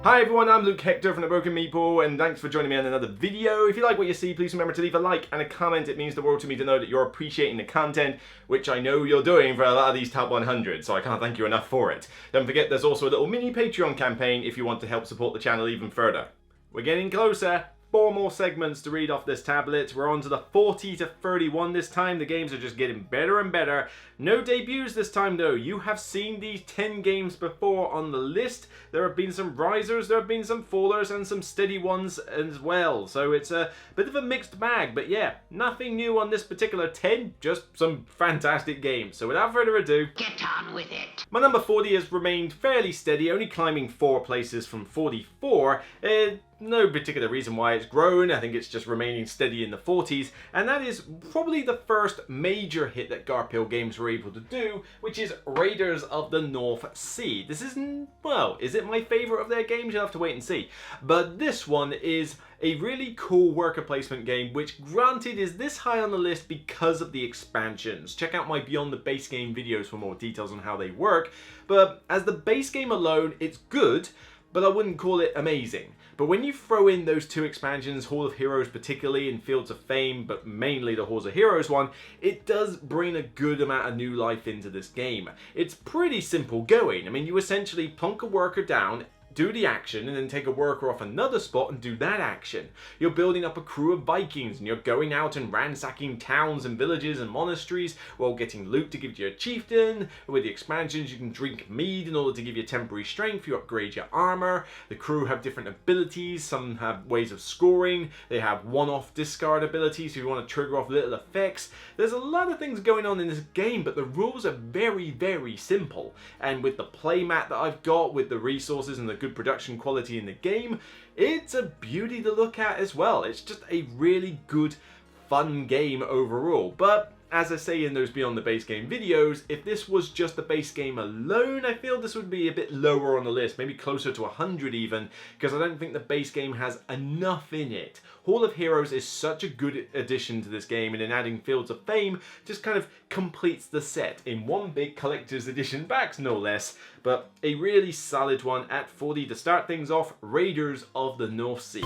Hi everyone, I'm Luke Hector from the Broken Meeple, and thanks for joining me on another video. If you like what you see, please remember to leave a like and a comment. It means the world to me to know that you're appreciating the content, which I know you're doing for a lot of these top 100, so I can't thank you enough for it. Don't forget there's also a little mini Patreon campaign if you want to help support the channel even further. We're getting closer. 4 more segments to read off this tablet. We're on to the 40 to 31 this time. The games are just getting better and better. No debuts this time though. You have seen these 10 games before on the list. There have been some risers, there have been some fallers, and some steady ones as well. So it's a bit of a mixed bag, but yeah, nothing new on this particular 10, just some fantastic games. So without further ado, get on with it. My number 40 has remained fairly steady, only climbing 4 places from 44. No particular reason why it's grown. I think it's just remaining steady in the 40s, and that is probably the first major hit that Garphill Games were able to do, which is Raiders of the North Sea. This isn't, well, is it my favourite of their games? You'll have to wait and see. But this one is a really cool worker placement game, which granted is this high on the list because of the expansions. Check out my Beyond the Base Game videos for more details on how they work, but as the base game alone, it's good, but I wouldn't call it amazing. But when you throw in those 2 expansions, Hall of Heroes particularly, and Fields of Fame, but mainly the Halls of Heroes one, it does bring a good amount of new life into this game. It's pretty simple going. I mean, you essentially plonk a worker down, do the action, and then take a worker off another spot and do that action. You're building up a crew of Vikings, and you're going out and ransacking towns and villages and monasteries while getting loot to give you a chieftain. With the expansions, you can drink mead in order to give you temporary strength. You upgrade your armor. The crew have different abilities. Some have ways of scoring. They have one-off discard abilities, so if you want to trigger off little effects. There's a lot of things going on in this game, but the rules are very, very simple. And with the playmat that I've got, with the resources and the good production quality in the game, it's a beauty to look at as well. It's just a really good, fun game overall. But as I say in those Beyond the Base Game videos, if this was just the base game alone, I feel this would be a bit lower on the list, maybe closer to 100 even, because I don't think the base game has enough in it. Hall of Heroes is such a good addition to this game, and in adding Fields of Fame just kind of completes the set in one big collector's edition box, no less. But a really solid one at 40 to start things off, Raiders of the North Sea.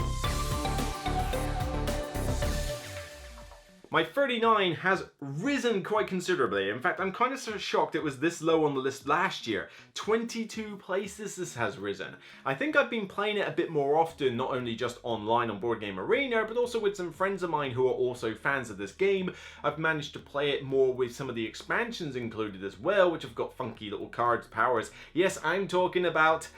My 39 has risen quite considerably. In fact, I'm kind of sort of shocked it was this low on the list last year. 22 places this has risen. I think I've been playing it a bit more often, not only just online on Board Game Arena, but also with some friends of mine who are also fans of this game. I've managed to play it more with some of the expansions included as well, which have got funky little cards, powers. Yes, I'm talking about...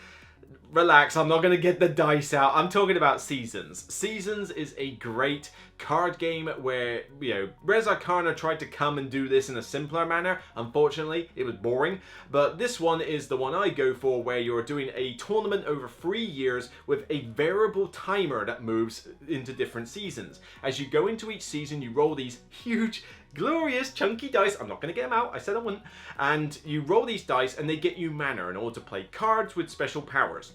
Relax, I'm not going to get the dice out. I'm talking about Seasons. Seasons is a great card game where, you know, Reza Karna tried to come and do this in a simpler manner. Unfortunately, it was boring. But this one is the one I go for, where you're doing a tournament over 3 years with a variable timer that moves into different seasons. As you go into each season, you roll these huge, glorious chunky dice. I'm not going to get them out, I said I wouldn't. And you roll these dice and they get you mana in order to play cards with special powers.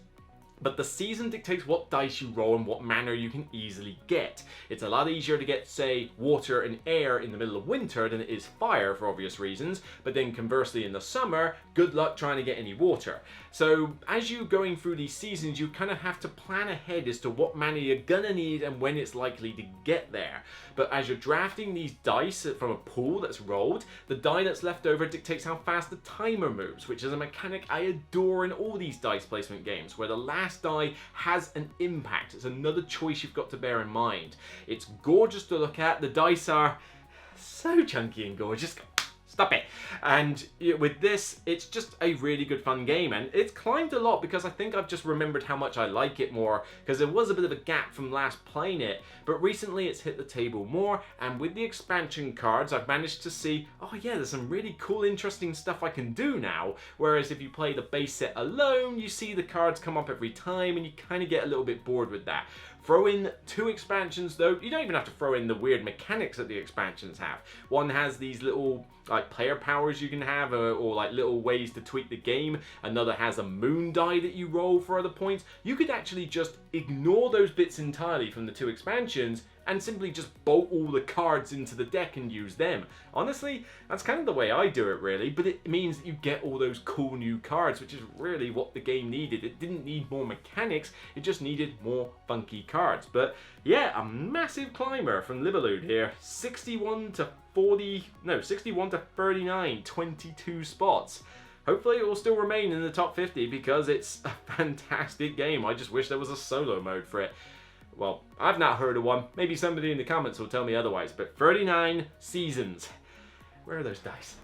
But the season dictates what dice you roll and what mana you can easily get. It's a lot easier to get, say, water and air in the middle of winter than it is fire for obvious reasons, but then conversely in the summer, good luck trying to get any water. So as you're going through these seasons, you kind of have to plan ahead as to what mana you're gonna need and when it's likely to get there. But as you're drafting these dice from a pool that's rolled, the die that's left over dictates how fast the timer moves, which is a mechanic I adore in all these dice placement games, where the last die has an impact. It's another choice you've got to bear in mind. It's gorgeous to look at. The dice are so chunky and gorgeous. Stop it. And with this, it's just a really good fun game, and it's climbed a lot because I think I've just remembered how much I like it more, because there was a bit of a gap from last playing it, but recently it's hit the table more, and with the expansion cards I've managed to see, oh yeah, there's some really cool interesting stuff I can do now, whereas if you play the base set alone, you see the cards come up every time and you kind of get a little bit bored with that. Throw in 2 expansions though. You don't even have to throw in the weird mechanics that the expansions have. One has these little like player powers you can have, or like little ways to tweak the game. Another has a moon die that you roll for other points. You could actually just ignore those bits entirely from the 2 expansions and simply just bolt all the cards into the deck and use them. Honestly, that's kind of the way I do it really, but it means that you get all those cool new cards, which is really what the game needed. It didn't need more mechanics, it just needed more funky cards. But yeah, a massive climber from Liverlood here. 61 to 39, 22 spots. Hopefully it will still remain in the top 50 because it's a fantastic game. I just wish there was a solo mode for it. Well, I've not heard of one. Maybe somebody in the comments will tell me otherwise. But 39 seasons. Where are those dice?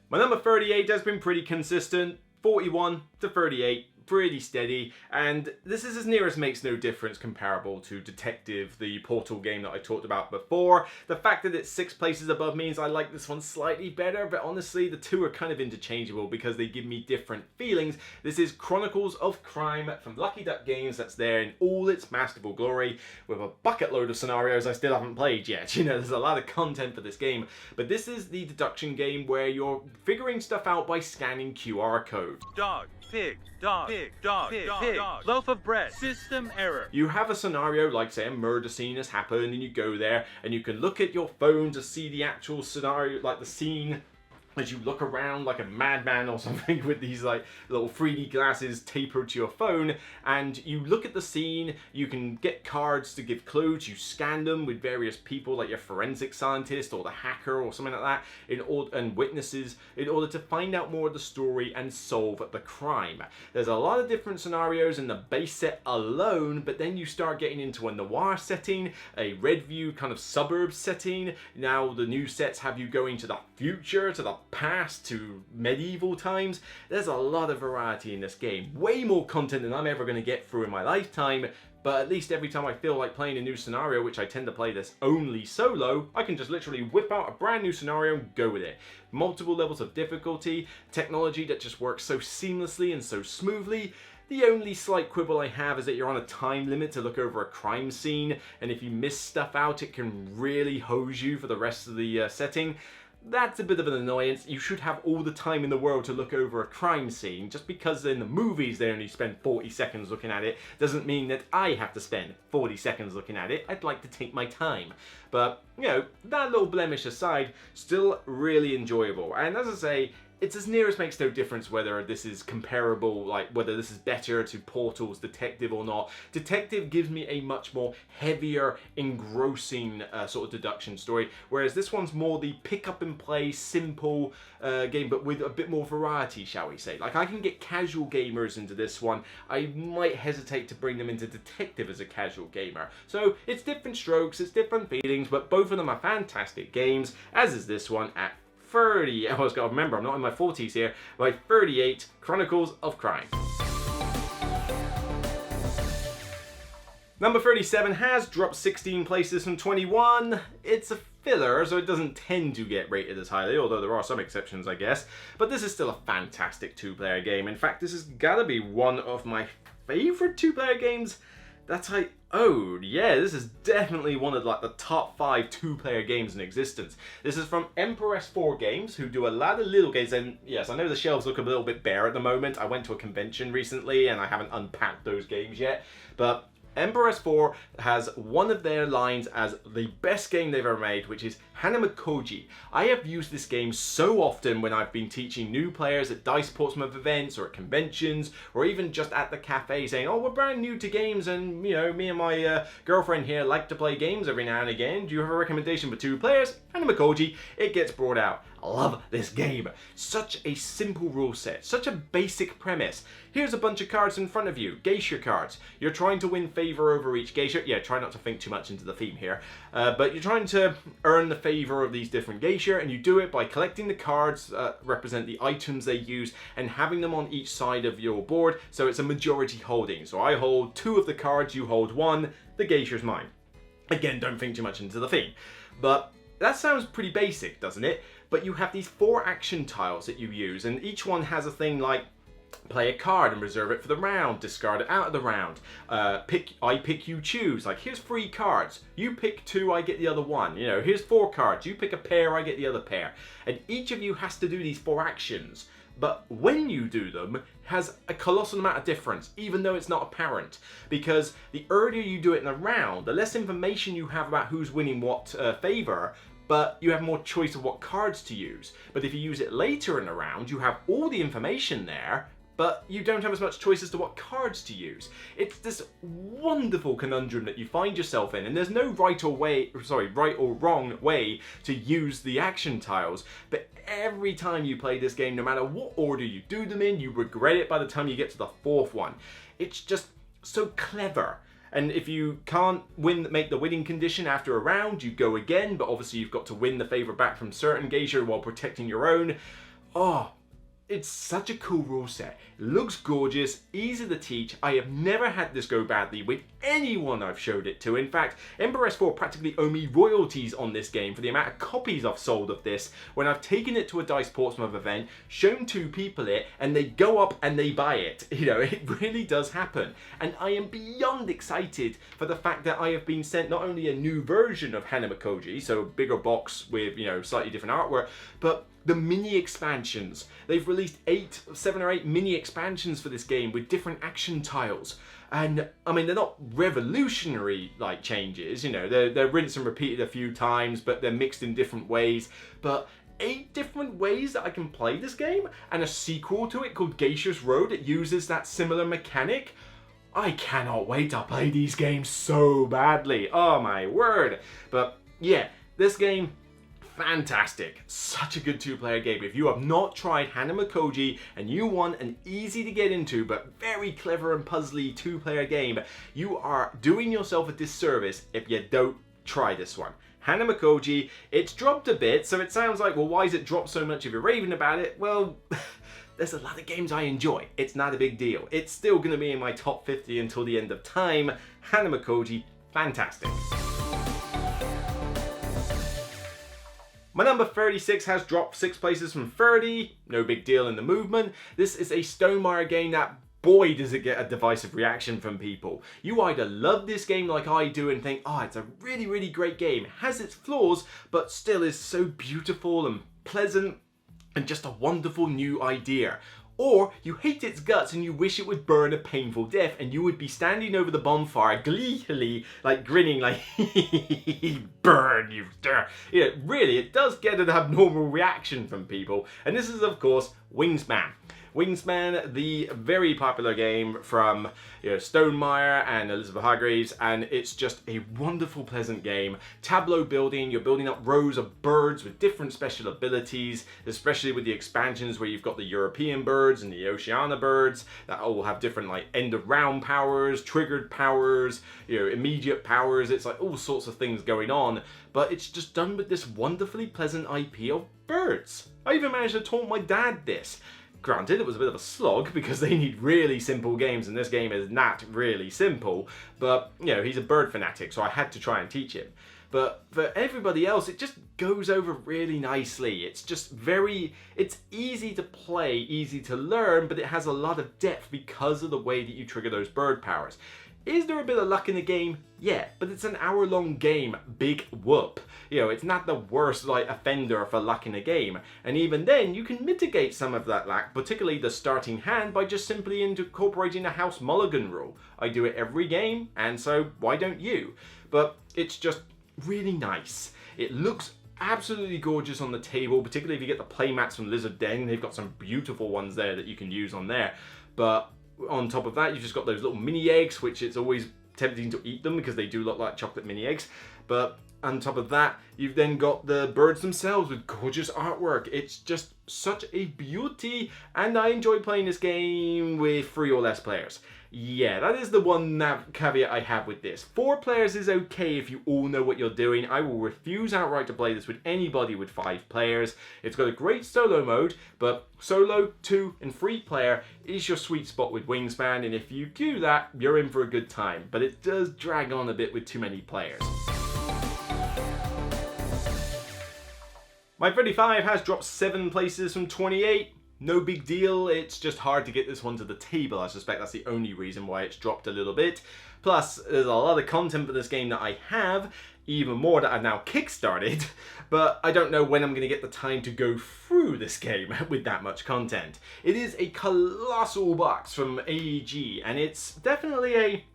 My number 38 has been pretty consistent. 41 to 38. Pretty steady, and this is as near as makes no difference comparable to Detective, the Portal game that I talked about before. The fact that it's 6 places above means I like this one slightly better, but honestly the two are kind of interchangeable because they give me different feelings. This is Chronicles of Crime from Lucky Duck Games. That's there in all its masterful glory with a bucket load of scenarios I still haven't played yet. You know, there's a lot of content for this game, but this is the deduction game where you're figuring stuff out by scanning QR codes. Dog. Pig, dog, pig, dog, pig, pig, dog, loaf of bread, system error. You have a scenario like, say, a murder scene has happened, and you go there and you can look at your phone to see the actual scenario, like the scene, as you look around like a madman or something with these like little 3D glasses tapered to your phone, and you look at the scene. You can get cards to give clues. You scan them with various people like your forensic scientist or the hacker or something like that and witnesses in order to find out more of the story and solve the crime. There's a lot of different scenarios in the base set alone, but then you start getting into a noir setting, a red view kind of suburb setting. Now the new sets have you going to the future, to the past, to medieval times. There's a lot of variety in this game. Way more content than I'm ever going to get through in my lifetime, but at least every time I feel like playing a new scenario, which I tend to play this only solo, I can just literally whip out a brand new scenario and go with it. Multiple levels of difficulty, technology that just works so seamlessly and so smoothly. The only slight quibble I have is that you're on a time limit to look over a crime scene, and if you miss stuff out, it can really hose you for the rest of the setting. That's a bit of an annoyance. You should have all the time in the world to look over a crime scene. Just because in the movies they only spend 40 seconds looking at it doesn't mean that I have to spend 40 seconds looking at it. I'd like to take my time. But, you know, that little blemish aside, still really enjoyable. And as I say, it's as near as makes no difference whether this is comparable, like whether this is better to Portal's Detective or not. Detective gives me a much more heavier, engrossing sort of deduction story, whereas this one's more the pick up and play, simple game, but with a bit more variety, shall we say. Like, I can get casual gamers into this one. I might hesitate to bring them into Detective as a casual gamer. So it's different strokes, it's different feelings, but both of them are fantastic games, as is this one at 30, I always gotta remember, I'm not in my 40s here, by 38, Chronicles of Crime. Number 37 has dropped 16 places from 21. It's a filler, so it doesn't tend to get rated as highly, although there are some exceptions, I guess. But this is still a fantastic two-player game. In fact, this has gotta be one of my favorite two-player games that I own. Yeah, this is definitely one of like the top 5 two-player games in existence. This is from Empress 4 Games, who do a lot of little games, and yes, I know the shelves look a little bit bare at the moment. I went to a convention recently and I haven't unpacked those games yet, but Empress 4 has one of their lines as the best game they've ever made, which is Hanamakoji. I have used this game so often when I've been teaching new players at Dice Portsmouth events or at conventions, or even just at the cafe saying, oh, we're brand new to games and, you know, me and my girlfriend here like to play games every now and again. Do you have a recommendation for 2 players? Hanamakoji. It gets brought out. I love this game. Such a simple rule set, such a basic premise. Here's a bunch of cards in front of you, geisha cards. You're trying to win favor over each geisha. Yeah, try not to think too much into the theme here. But you're trying to earn the favor of these different geisha, and you do it by collecting the cards that represent the items they use and having them on each side of your board, so it's a majority holding. So I hold 2 of the cards, you hold 1, the geisha's mine. Again, don't think too much into the theme. But that sounds pretty basic, doesn't it? But you have these 4 action tiles that you use, and each one has a thing like play a card and reserve it for the round, discard it out of the round, I pick, you choose. Like, here's 3 cards, you pick 2, I get the other 1. You know, here's 4 cards, you pick a pair, I get the other pair. And each of you has to do these 4 actions but when you do them, has a colossal amount of difference, even though it's not apparent. Because the earlier you do it in a round, the less information you have about who's winning what favor, but you have more choice of what cards to use. But if you use it later in a round, you have all the information there, but you don't have as much choice as to what cards to use. It's this wonderful conundrum that you find yourself in, and there's no right or wrong way to use the action tiles, but every time you play this game, no matter what order you do them in, you regret it by the time you get to the fourth one. It's just so clever. And if you can't make the winning condition after a round, you go again, but obviously you've got to win the favor back from certain Geisha while protecting your own. Oh, it's such a cool rule set. It looks gorgeous, easy to teach. I have never had this go badly with anyone I've showed it to. In fact, Emperor S4 practically owe me royalties on this game for the amount of copies I've sold of this when I've taken it to a Dice Portsmouth event, shown 2 people it, and they go up and they buy it. You know, it really does happen. And I am beyond excited for the fact that I have been sent not only a new version of Hanamakoji, so a bigger box with, you know, slightly different artwork, but the mini expansions. They've released 7 or 8 mini expansions for this game with different action tiles. And I mean, they're not revolutionary like changes, you know, they're rinsed and repeated a few times, but they're mixed in different ways. But 8 different ways that I can play this game, and a sequel to it called Geisha's Road that uses that similar mechanic. I cannot wait to play these games so badly. Oh my word. But yeah, this game, fantastic. Such a good 2-player game. If you have not tried Hanamakoji and you want an easy to get into but very clever and puzzly 2-player game, you are doing yourself a disservice if you don't try this one. Hanamakoji, it's dropped a bit, so it sounds like, well, why is it dropped so much if you're raving about it? Well, there's a lot of games I enjoy. It's not a big deal. It's still going to be in my top 50 until the end of time. Hanamakoji, fantastic. My number 36 has dropped 6 places from 30, no big deal in the movement. This is a Stonemaier game that, boy, does it get a divisive reaction from people. You either love this game like I do and think, oh, it's a really, really great game, it has its flaws, but still is so beautiful and pleasant and just a wonderful new idea. Or you hate its guts and you wish it would burn a painful death and you would be standing over the bonfire gleefully, like grinning like, burn, you dare. You know, really, it does get an abnormal reaction from people. And this is, of course, Wingspan. Wingspan, the very popular game from Stonemaier and Elizabeth Hargreaves, and it's just a wonderful, pleasant game. Tableau building, you're building up rows of birds with different special abilities, especially with the expansions where you've got the European birds and the Oceania birds that all have different like end of round powers, triggered powers, immediate powers. It's like all sorts of things going on, but it's just done with this wonderfully pleasant IP of birds. I even managed to taunt my dad this. Granted, it was a bit of a slog because they need really simple games and this game is not really simple, but he's a bird fanatic, so I had to try and teach him. But for everybody else, it just goes over really nicely. It's just it's easy to play, easy to learn, but it has a lot of depth because of the way that you trigger those bird powers. Is there a bit of luck in the game? Yeah, but it's an hour-long game, big whoop. It's not the worst offender for luck in a game. And even then, you can mitigate some of that luck, particularly the starting hand, by just simply incorporating a House Mulligan rule. I do it every game, and so why don't you? But it's just really nice. It looks absolutely gorgeous on the table, particularly if you get the playmats from Lizard Den. They've got some beautiful ones there that you can use on there. But on top of that, you've just got those little mini eggs, which it's always tempting to eat them because they do look like chocolate mini eggs. But on top of that, you've then got the birds themselves with gorgeous artwork. It's just such a beauty, and I enjoy playing this game with 3 or less players. Yeah, that is the one caveat I have with this. 4 players is okay if you all know what you're doing. I will refuse outright to play this with anybody with 5 players. It's got a great solo mode, but solo, 2 and 3 player is your sweet spot with Wingspan, and if you do that, you're in for a good time. But it does drag on a bit with too many players. My 35 has dropped 7 places from 28. No big deal, it's just hard to get this one to the table. I suspect that's the only reason why it's dropped a little bit. Plus, there's a lot of content for this game that I have. even more that I've now kickstarted, but I don't know when I'm going to get the time to go through this game with that much content. It is a colossal box from AEG, and it's definitely a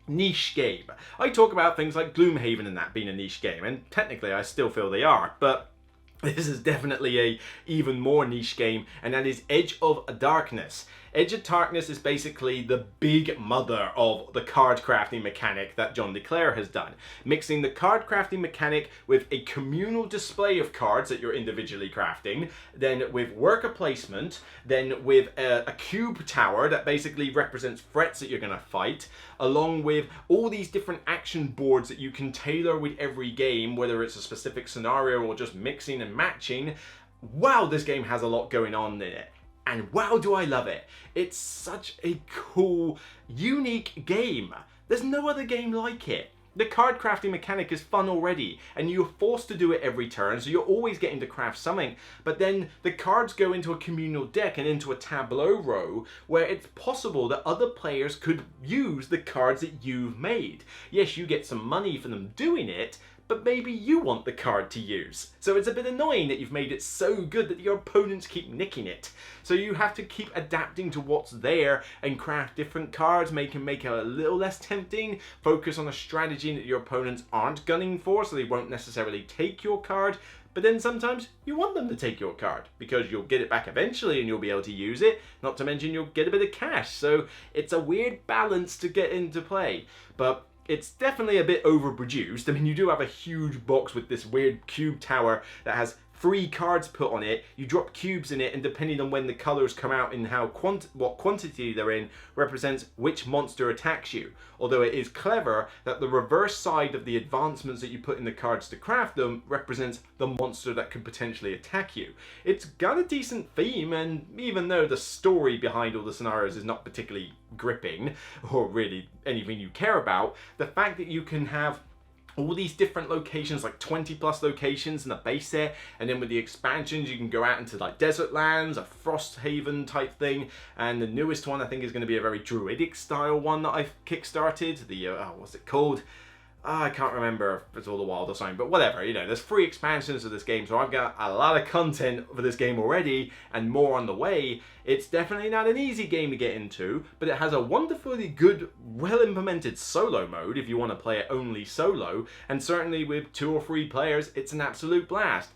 niche game. I talk about things like Gloomhaven and that being a niche game, and technically I still feel they are, but this is definitely a even more niche game, and that is Edge of Darkness. Edge of Darkness is basically the big mother of the card crafting mechanic that John DeClaire has done, mixing the card crafting mechanic with a communal display of cards that you're individually crafting, then with worker placement, then with a cube tower that basically represents threats that you're going to fight, along with all these different action boards that you can tailor with every game, whether it's a specific scenario or just mixing and matching. Wow, this game has a lot going on in it. And wow, do I love it. It's such a cool, unique game. There's no other game like it. The card crafting mechanic is fun already, and you're forced to do it every turn, so you're always getting to craft something. But then the cards go into a communal deck and into a tableau row where it's possible that other players could use the cards that you've made. Yes, you get some money for them doing it, but maybe you want the card to use. So it's a bit annoying that you've made it so good that your opponents keep nicking it. So you have to keep adapting to what's there and craft different cards, make it a little less tempting, focus on a strategy that your opponents aren't gunning for so they won't necessarily take your card. But then sometimes you want them to take your card because you'll get it back eventually and you'll be able to use it, not to mention you'll get a bit of cash. So it's a weird balance to get into play. But it's definitely a bit overproduced. I mean, you do have a huge box with this weird cube tower that has 3 cards put on it. You drop cubes in it, and depending on when the colors come out and what quantity they're in, represents which monster attacks you. Although it is clever that the reverse side of the advancements that you put in the cards to craft them represents the monster that could potentially attack you. It's got a decent theme, and even though the story behind all the scenarios is not particularly gripping or really anything you care about, the fact that you can have all these different locations, like 20 plus locations in the base set, and then with the expansions you can go out into like desert lands, a frost haven type thing, and the newest one I think is going to be a very druidic style one that I've kickstarted, the what's it called? I can't remember if it's all the wild or something, but whatever, you know, there's 3 expansions of this game, so I've got a lot of content for this game already, and more on the way. It's definitely not an easy game to get into, but it has a wonderfully good, well-implemented solo mode if you want to play it only solo, and certainly with 2 or 3 players, it's an absolute blast.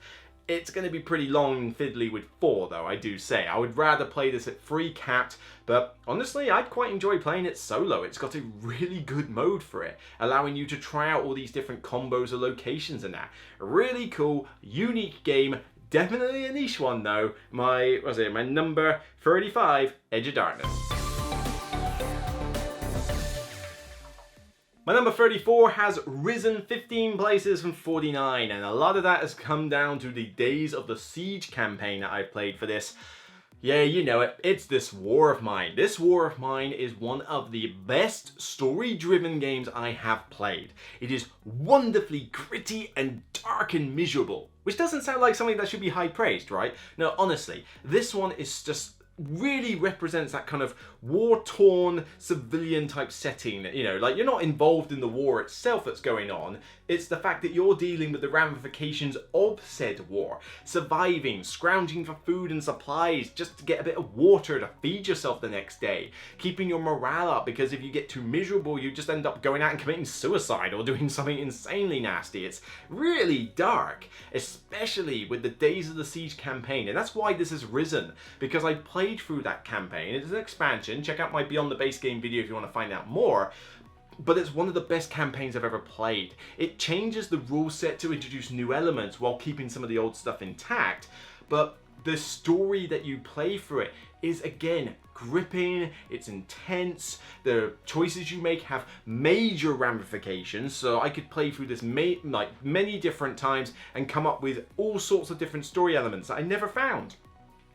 It's going to be pretty long and fiddly with 4 though, I do say. I would rather play this at 3 capped, but honestly I'd quite enjoy playing it solo. It's got a really good mode for it, allowing you to try out all these different combos or locations and that. A really cool, unique game, definitely a niche one though. My number 35, Edge of Darkness. My number 34 has risen 15 places from 49, and a lot of that has come down to the Days of the Siege campaign that I've played for this. Yeah, you know it, it's this War of Mine. This War of Mine is one of the best story-driven games I have played. It is wonderfully gritty and dark and miserable, which doesn't sound like something that should be high praised, right? No, honestly, this one is just really represents that kind of war-torn civilian type setting. You know, like you're not involved in the war itself that's going on, it's the fact that you're dealing with the ramifications of said war, surviving, scrounging for food and supplies just to get a bit of water to feed yourself the next day, keeping your morale up, because if you get too miserable you just end up going out and committing suicide or doing something insanely nasty. It's really dark, especially with the Days of the Siege campaign, and that's why this has risen, because I played through that campaign. It's an expansion. Check out my Beyond the Base Game video if you want to find out more. But it's one of the best campaigns I've ever played. It changes the rule set to introduce new elements while keeping some of the old stuff intact. But the story that you play through it is, again, gripping, it's intense, the choices you make have major ramifications, so I could play through this many different times and come up with all sorts of different story elements that I never found.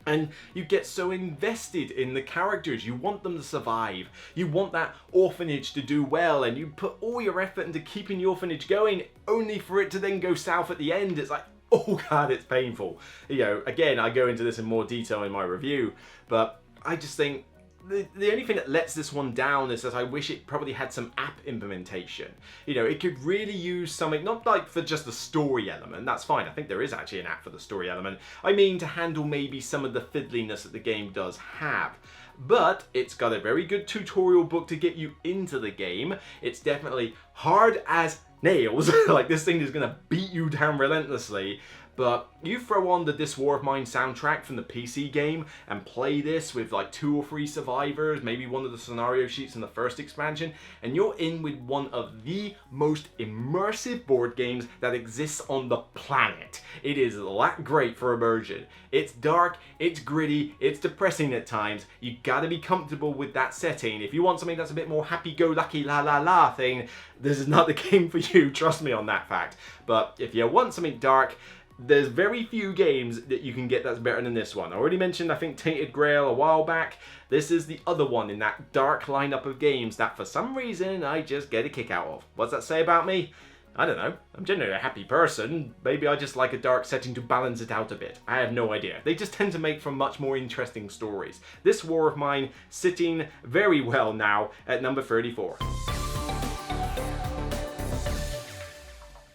And you get so invested in the characters, you want them to survive, you want that orphanage to do well, and you put all your effort into keeping the orphanage going, only for it to then go south at the end. It's like, oh god, it's painful. You know, again, I go into this in more detail in my review, but I just think the only thing that lets this one down is that I wish it probably had some app implementation. You know, it could really use something, not like for just the story element, that's fine, I think there is actually an app for the story element. I mean to handle maybe some of the fiddliness that the game does have. But it's got a very good tutorial book to get you into the game. It's definitely hard as nails, like this thing is gonna beat you down relentlessly. But you throw on the This War of Mine soundtrack from the PC game and play this with like 2 or 3 survivors, maybe one of the scenario sheets in the first expansion, and you're in with one of the most immersive board games that exists on the planet. It is that great for immersion. It's dark, it's gritty, it's depressing at times. You gotta be comfortable with that setting. If you want something that's a bit more happy-go-lucky la-la-la thing, this is not the game for you, trust me on that fact. But if you want something dark, there's very few games that you can get that's better than this one. I already mentioned, I think, Tainted Grail a while back. This is the other one in that dark lineup of games that for some reason I just get a kick out of. What's that say about me? I don't know. I'm generally a happy person. Maybe I just like a dark setting to balance it out a bit. I have no idea. They just tend to make for much more interesting stories. This War of Mine sitting very well now at number 34.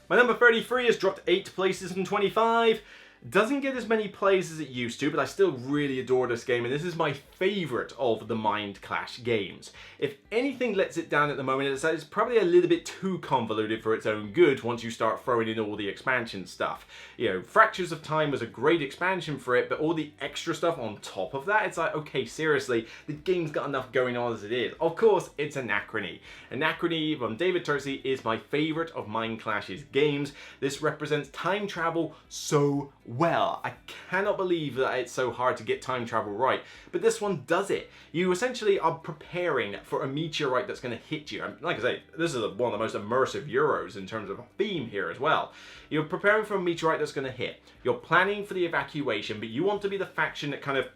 My number 33 has dropped 8 places from 25. Doesn't get as many plays as it used to, but I still really adore this game, and this is my favourite of the Mind Clash games. If anything lets it down at the moment, it's that it's probably a little bit too convoluted for its own good once you start throwing in all the expansion stuff. You know, Fractures of Time was a great expansion for it, but all the extra stuff on top of that, it's like, okay, seriously, the game's got enough going on as it is. Of course, it's Anachrony. Anachrony from David Turczi is my favourite of Mind Clash's games. This represents time travel so well. I cannot believe that it's so hard to get time travel right, but this one does it. You essentially are preparing for a meteorite that's going to hit you. Like I say, this is one of the most immersive Euros in terms of a theme here as well. You're preparing for a meteorite that's going to hit. You're planning for the evacuation, but you want to be the faction that kind of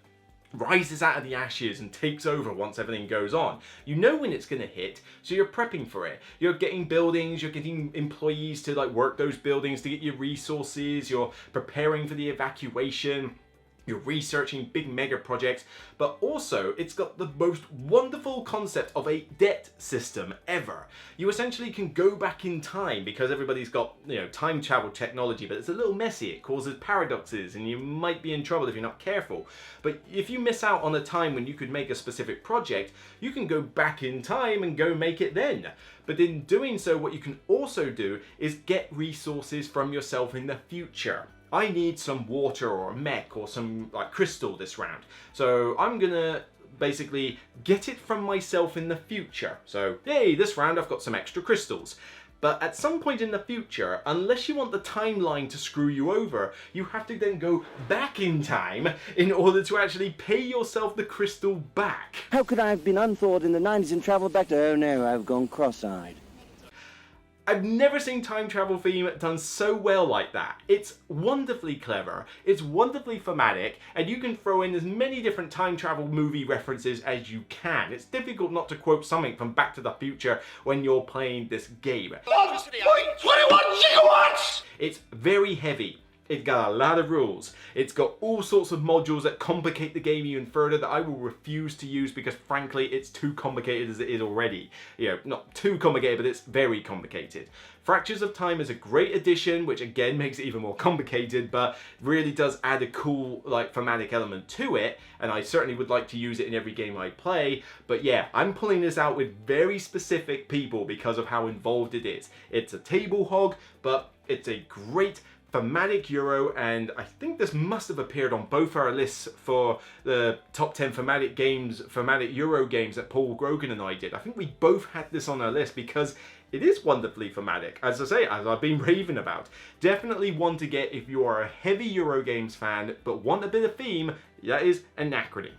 rises out of the ashes and takes over once everything goes on. You know when it's going to hit, so you're prepping for it. You're getting buildings, you're getting employees to like work those buildings to get your resources, you're preparing for the evacuation, you're researching big mega projects, but also it's got the most wonderful concept of a debt system ever. You essentially can go back in time because everybody's got, you know, time travel technology, but it's a little messy. It causes paradoxes and you might be in trouble if you're not careful. But if you miss out on a time when you could make a specific project, you can go back in time and go make it then. But in doing so, what you can also do is get resources from yourself in the future. I need some water or a mech or some like crystal this round. So I'm gonna basically get it from myself in the future. So, yay, this round I've got some extra crystals. But at some point in the future, unless you want the timeline to screw you over, you have to then go back in time in order to actually pay yourself the crystal back. How could I have been unthawed in the 90s and travelled back to, oh no, I've gone cross-eyed. I've never seen time travel theme done so well like that. It's wonderfully clever, it's wonderfully thematic, and you can throw in as many different time travel movie references as you can. It's difficult not to quote something from Back to the Future when you're playing this game. 1.21 gigawatts! It's very heavy. It's got a lot of rules. It's got all sorts of modules that complicate the game even further that I will refuse to use because frankly it's too complicated as it is already. You know, not too complicated, but it's very complicated. Fractures of Time is a great addition, which again makes it even more complicated, but really does add a cool like thematic element to it, and I certainly would like to use it in every game I play. But yeah, I'm pulling this out with very specific people because of how involved it is. It's a table hog, but it's a great thematic Euro, and I think this must have appeared on both our lists for the top 10 thematic games, thematic Euro games that Paul Grogan and I did. I think we both had this on our list because it is wonderfully thematic, as I say, as I've been raving about. Definitely one to get if you are a heavy Euro games fan but want a bit of theme. That is Anachrony.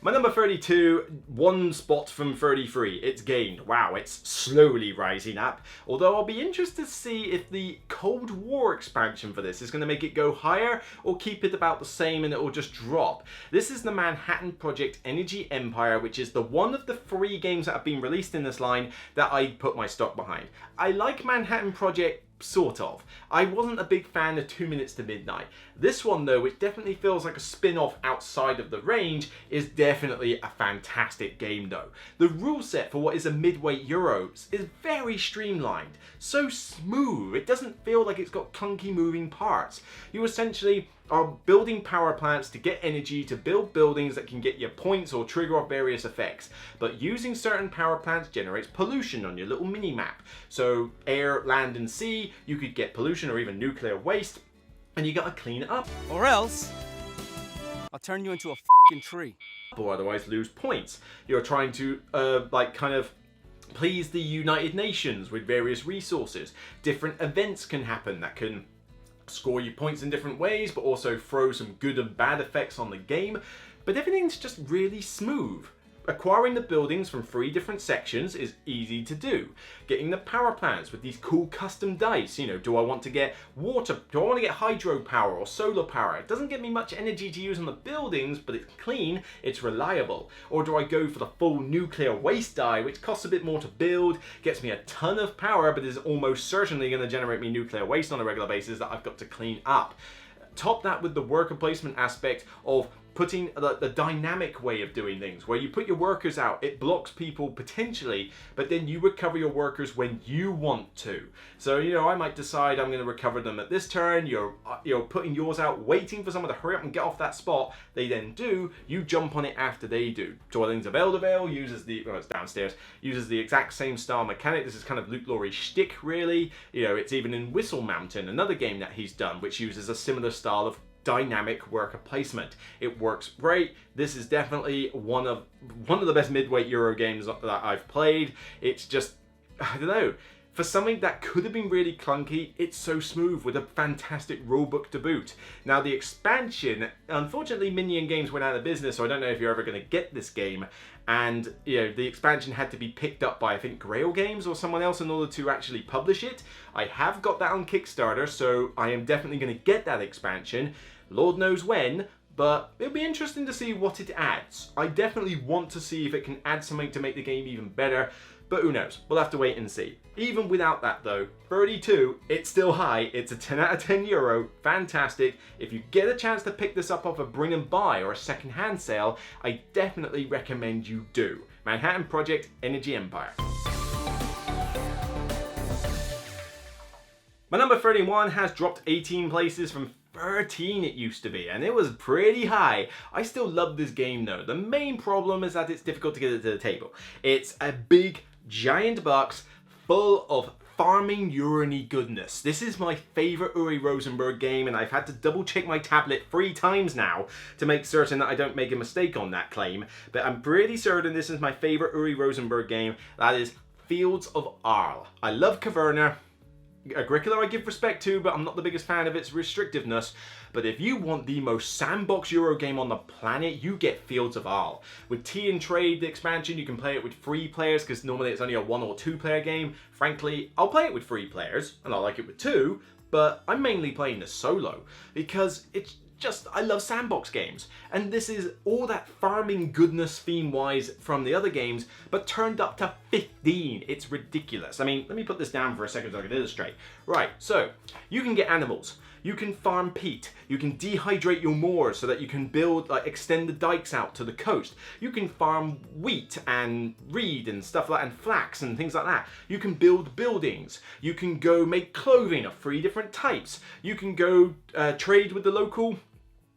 My number 32, one spot from 33, it's gained. Wow, it's slowly rising up. Although I'll be interested to see if the Cold War expansion for this is going to make it go higher or keep it about the same and it will just drop. This is the Manhattan Project Energy Empire, which is the one of the 3 games that have been released in this line that I put my stock behind. I like Manhattan Project sort of. I wasn't a big fan of 2 Minutes to Midnight. This one though, which definitely feels like a spin-off outside of the range, is definitely a fantastic game though. The rule set for what is a midweight Euros is very streamlined, so smooth, it doesn't feel like it's got clunky moving parts. You essentially are building power plants to get energy to build buildings that can get you points or trigger off various effects. But using certain power plants generates pollution on your little mini map. So air, land and sea, you could get pollution or even nuclear waste, and you gotta clean it up. Or else, I'll turn you into a f***ing tree. Or otherwise lose points. You're trying to kind of please the United Nations with various resources. Different events can happen that can score you points in different ways, but also throw some good and bad effects on the game. But everything's just really smooth. Acquiring the buildings from 3 different sections is easy to do. Getting the power plants with these cool custom dice, you know, do I want to get water, do I want to get hydropower or solar power? It doesn't give me much energy to use on the buildings, but it's clean, it's reliable. Or do I go for the full nuclear waste die, which costs a bit more to build, gets me a ton of power, but is almost certainly going to generate me nuclear waste on a regular basis that I've got to clean up. Top that with the worker placement aspect of putting the dynamic way of doing things, where you put your workers out, it blocks people potentially, but then you recover your workers when you want to. So, you know, I might decide I'm going to recover them at this turn, you're putting yours out, waiting for someone to hurry up and get off that spot, they then do, you jump on it after they do. Dwellings of Eldervale uses well, it's downstairs, uses the exact same style mechanic. This is kind of Luke Laurie's shtick, really. You know, it's even in Whistle Mountain, another game that he's done, which uses a similar style of dynamic worker placement. It works great. This is definitely one of the best midweight Euro games that I've played. It's just, I don't know, for something that could have been really clunky, it's so smooth with a fantastic rulebook to boot. Now the expansion, unfortunately Minion Games went out of business, so I don't know if you're ever going to get this game. And you know, the expansion had to be picked up by I think Grail Games or someone else in order to actually publish it. I have got that on Kickstarter, so I am definitely going to get that expansion. Lord knows when, but it'll be interesting to see what it adds. I definitely want to see if it can add something to make the game even better, but who knows? We'll have to wait and see. Even without that though, 32, it's still high. It's a 10 out of 10 euro, fantastic. If you get a chance to pick this up off a bring and buy or a second-hand sale, I definitely recommend you do. Manhattan Project Energy Empire. My number 31 has dropped 18 places from 13 it used to be, and it was pretty high. I still love this game though. The main problem is that it's difficult to get it to the table. It's a big, giant box full of farming urine goodness. This is my favorite Uri Rosenberg game, and I've had to double check my tablet 3 times now to make certain that I don't make a mistake on that claim, but I'm pretty certain this is my favorite Uri Rosenberg game. That is Fields of Arle. I love Caverna. Agricola I give respect to, but I'm not the biggest fan of its restrictiveness. But if you want the most sandbox Euro game on the planet, you get Fields of Arle. With Tea and Trade, the expansion, you can play it with 3 players, because normally it's only a 1 or 2 player game. Frankly, I'll play it with 3 players, and I like it with 2, but I'm mainly playing the solo, because it's just, I love sandbox games, and this is all that farming goodness theme-wise from the other games, but turned up to 15. It's ridiculous. I mean, let me put this down for a second so I can illustrate. Right, so you can get animals. You can farm peat. You can dehydrate your moors so that you can build, extend the dikes out to the coast. You can farm wheat and reed and stuff like that, and flax and things like that. You can build buildings. You can go make clothing of 3 different types. You can go trade with the local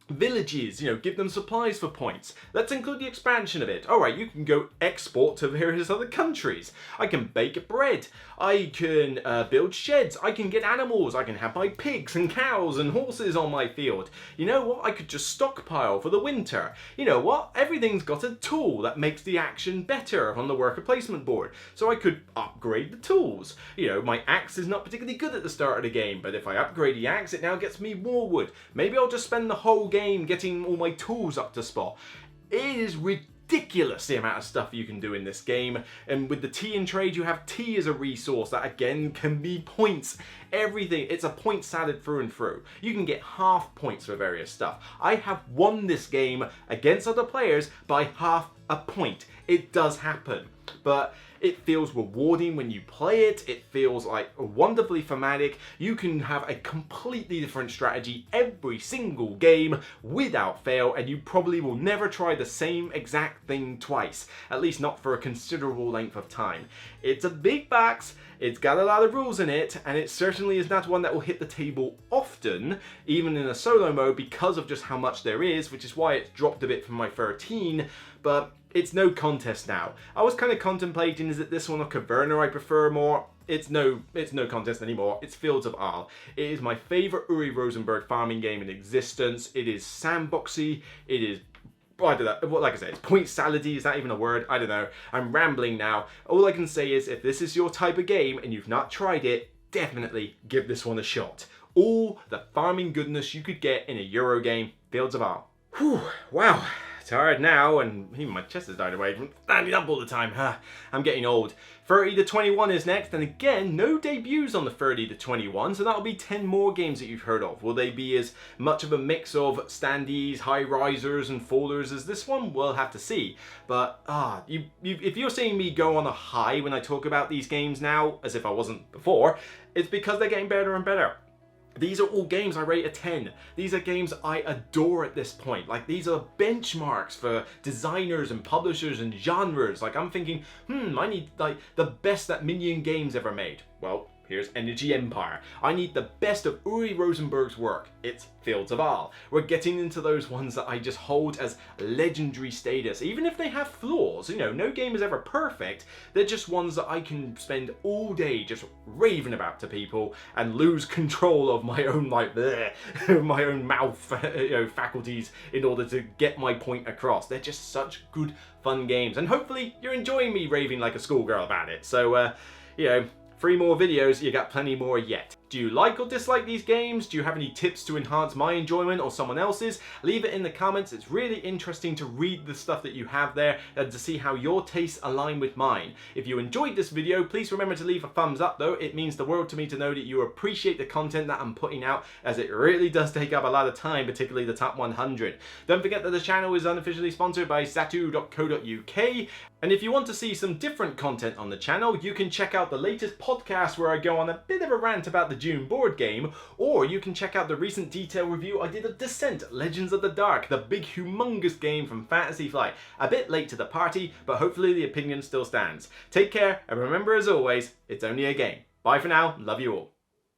villages, you know, give them supplies for points. Let's include the expansion of it. Alright, you can go export to various other countries. I can bake bread. I can build sheds. I can get animals. I can have my pigs and cows and horses on my field. You know what? I could just stockpile for the winter. You know what? Everything's got a tool that makes the action better on the worker placement board. So I could upgrade the tools. You know, my axe is not particularly good at the start of the game, but if I upgrade the axe, it now gets me more wood. Maybe I'll just spend the whole game getting all my tools up to spot. It is ridiculous the amount of stuff you can do in this game, and with the Tea and Trade you have tea as a resource that again can be points. Everything, it's a point salad through and through. You can get half points for various stuff. I have won this game against other players by half a point. It does happen, but It feels rewarding when you play it. It feels like wonderfully thematic. You can have a completely different strategy every single game without fail, and you probably will never try the same exact thing twice, at least not for a considerable length of time. It's a big box, it's got a lot of rules in it, and it certainly is not one that will hit the table often, even in a solo mode, because of just how much there is, which is why it's dropped a bit from my 13, but it's no contest now. I was kind of contemplating, is it this one or Caverna I prefer more? It's no contest anymore. It's Fields of Arle. It is my favorite Uri Rosenberg farming game in existence. It is sandboxy. It is, I don't know, like I said, it's point salady. Is that even a word? I don't know. I'm rambling now. All I can say is, if this is your type of game and you've not tried it, definitely give this one a shot. All the farming goodness you could get in a Euro game, Fields of Arle. Whew, wow. Tired now, and even my chest has died away from standing up all the time. I'm getting old. 30 to 21 is next, and again, no debuts on the 30 to 21, so that'll be 10 more games that you've heard of. Will they be as much of a mix of standees, high risers, and folders as this one? We'll have to see. But if you're seeing me go on a high when I talk about these games now, as if I wasn't before, it's because they're getting better and better. These are all games I rate a 10. These are games I adore at this point. Like, these are benchmarks for designers and publishers and genres. Like, I'm thinking, I need, like, the best that Minion Games ever made. Well, here's Energy Empire. I need the best of Uri Rosenberg's work. It's Fields of Arle. We're getting into those ones that I just hold as legendary status. Even if they have flaws, you know, no game is ever perfect. They're just ones that I can spend all day just raving about to people and lose control of my own, like, my own mouth, faculties in order to get my point across. They're just such good, fun games. And hopefully you're enjoying me raving like a schoolgirl about it. So, 3 more videos, you got plenty more yet. Do you like or dislike these games? Do you have any tips to enhance my enjoyment or someone else's? Leave it in the comments. It's really interesting to read the stuff that you have there and to see how your tastes align with mine. If you enjoyed this video, please remember to leave a thumbs up though. It means the world to me to know that you appreciate the content that I'm putting out, as it really does take up a lot of time, particularly the top 100. Don't forget that the channel is unofficially sponsored by Zatu.co.uk. And if you want to see some different content on the channel, you can check out the latest podcast where I go on a bit of a rant about the June board game, or you can check out the recent detail review I did of Descent: Legends of the Dark, the big humongous game from Fantasy Flight. A bit late to the party, but hopefully the opinion still stands. Take care, and remember, as always, it's only a game. Bye for now, love you all.